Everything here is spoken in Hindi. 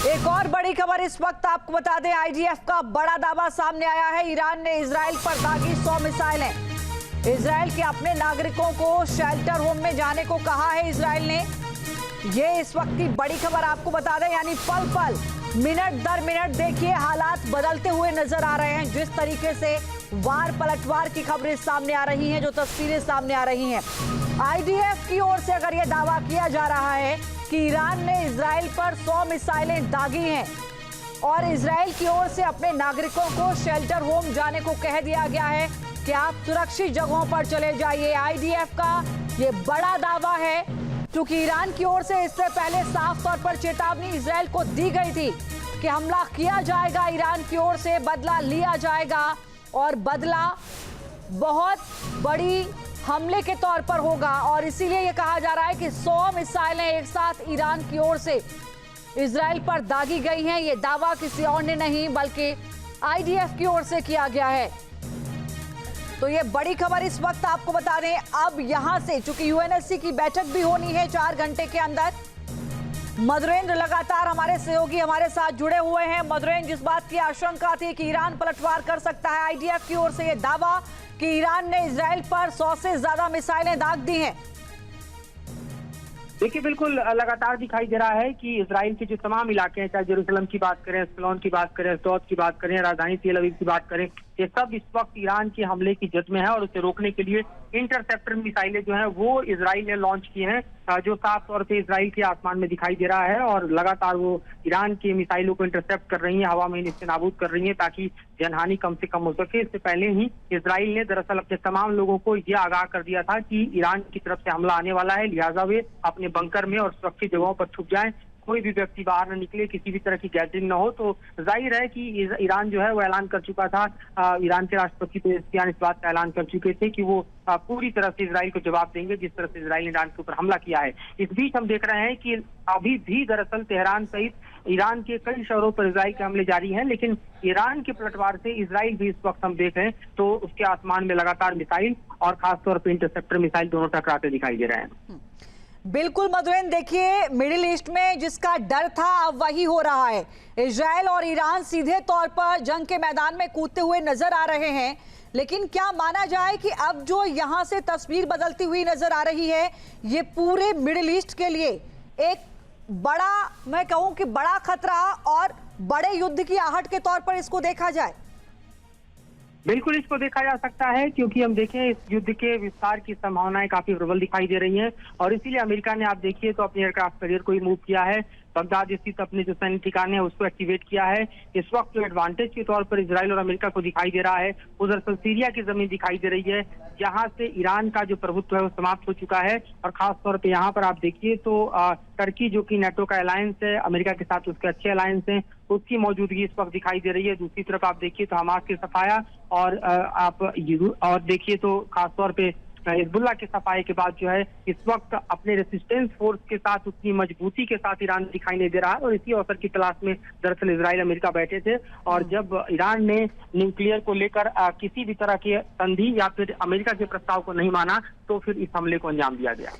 एक और बड़ी खबर इस वक्त आपको बता दें, आईडीएफ का बड़ा दावा सामने आया है। ईरान ने इजराइल पर दागी 100 मिसाइलें। इजराइल के अपने नागरिकों को शेल्टर होम में जाने को कहा है इजराइल ने। ये इस वक्त की बड़ी खबर आपको बता दें, यानी पल पल मिनट दर मिनट देखिए हालात बदलते हुए नजर आ रहे हैं। जिस तरीके से वार पलटवार की खबरें सामने आ रही हैं, जो तस्वीरें सामने आ रही हैं, आईडीएफ की ओर से अगर यह दावा किया जा रहा है कि ईरान ने इजराइल पर 100 मिसाइलें दागी हैं और इजराइल की ओर से अपने नागरिकों को शेल्टर होम जाने को कह दिया गया है कि आप सुरक्षित जगहों पर चले जाइए। आईडीएफ का ये बड़ा दावा है, क्योंकि ईरान की ओर से इससे पहले साफ तौर पर चेतावनी इजराइल को दी गई थी कि हमला किया जाएगा, ईरान की ओर से बदला लिया जाएगा और बदला बहुत बड़ी हमले के तौर पर होगा। और इसीलिए यह कहा जा रहा है कि 100 मिसाइलें एक साथ ईरान की ओर से इजराइल पर दागी गई हैं। यह दावा किसी और ने नहीं बल्कि आईडीएफ की ओर से किया गया है। तो ये बड़ी खबर इस वक्त आपको बता दें। अब यहां से चूंकि यूएनएससी की बैठक भी होनी है 4 घंटे के अंदर, मधुरेंद्र लगातार हमारे सहयोगी हमारे साथ जुड़े हुए हैं। मधुरेंद्र, जिस बात की आशंका थी कि ईरान पलटवार कर सकता है, आईडीएफ की ओर से यह दावा कि ईरान ने इजराइल पर 100 से ज्यादा मिसाइलें दाग दी हैं। देखिए, बिल्कुल लगातार दिखाई दे रहा है कि इजराइल के जो तमाम इलाके हैं, चाहे जेरूसलम की बात करें, एस्कलोन की बात करें, अशदोद की बात करें, राजधानी तेल अवीव की बात करें, ये सब इस वक्त ईरान के हमले की जद में है और उसे रोकने के लिए इंटरसेप्टर मिसाइलें जो हैं वो इजराइल ने लॉन्च की हैं, जो साफ तौर पे इजराइल के आसमान में दिखाई दे रहा है और लगातार वो ईरान की मिसाइलों को इंटरसेप्ट कर रही हैं, हवा में इसे नाबूद कर रही हैं ताकि जनहानि कम से कम हो सके। इससे पहले ही इजराइल ने दरअसल अपने तमाम लोगों को यह आगाह कर दिया था कि ईरान की तरफ से हमला आने वाला है, लिहाजा वे अपने बंकर में और सुरक्षित जगहों पर छुप जाएं, कोई भी व्यक्ति बाहर न निकले, किसी भी तरह की गैदरिंग न हो। तो जाहिर है कि ईरान जो है वो ऐलान कर चुका था, ईरान के राष्ट्रपति पेज़ेश्कियान इस बात का ऐलान कर चुके थे कि वो पूरी तरह से इजराइल को जवाब देंगे जिस तरह से इजराइल ने ईरान के ऊपर हमला किया है। इस बीच हम देख रहे हैं कि अभी भी दरअसल तेहरान सहित ईरान के कई शहरों पर इजराइल के हमले जारी हैं, लेकिन ईरान के पलटवार से इजराइल भी इस वक्त हम देख रहे हैं तो उसके आसमान में लगातार मिसाइल और खासतौर पर इंटरसेप्टर मिसाइल दोनों टकराते दिखाई दे रहे हैं। बिल्कुल मधुरेंद्र, देखिए मिडिल ईस्ट में जिसका डर था अब वही हो रहा है। इजराइल और ईरान सीधे तौर पर जंग के मैदान में कूदते हुए नजर आ रहे हैं, लेकिन क्या माना जाए कि अब जो यहां से तस्वीर बदलती हुई नजर आ रही है, ये पूरे मिडिल ईस्ट के लिए एक बड़ा, मैं कहूं कि बड़ा खतरा और बड़े युद्ध की आहट के तौर पर इसको देखा जाए? बिल्कुल इसको देखा जा सकता है, क्योंकि हम देखें इस युद्ध के विस्तार की संभावनाएं काफी प्रबल दिखाई दे रही हैं और इसीलिए अमेरिका ने, आप देखिए तो अपने एयरक्राफ्ट कैरियर को ही मूव किया है, बगदाद स्थित अपने जो सैन्य ठिकाने हैं उसको एक्टिवेट किया है। इस वक्त जो एडवांटेज के तौर पर इजराइल और अमेरिका को दिखाई दे रहा है, उधर सीरिया की जमीन दिखाई दे रही है जहां से ईरान का जो प्रभुत्व है वो समाप्त हो चुका है। और खास तौर पे यहाँ पर आप देखिए तो टर्की जो कि नेटो का अलायंस है, अमेरिका के साथ उसके अच्छे अलायंस हैं, उसकी मौजूदगी इस वक्त दिखाई दे रही है। दूसरी तरफ आप देखिए तो हमास के सफाया और देखिए तो खासतौर पे हिजबुल्लाह के सफाए के बाद जो है इस वक्त अपने रेसिस्टेंस फोर्स के साथ उतनी मजबूती के साथ ईरान दिखाई नहीं दे रहा है। और इसी अवसर की तलाश में दरअसल इजराइल अमेरिका बैठे थे और जब ईरान ने न्यूक्लियर को लेकर किसी भी तरह के संधि या फिर अमेरिका के प्रस्ताव को नहीं माना तो फिर इस हमले को अंजाम दिया गया।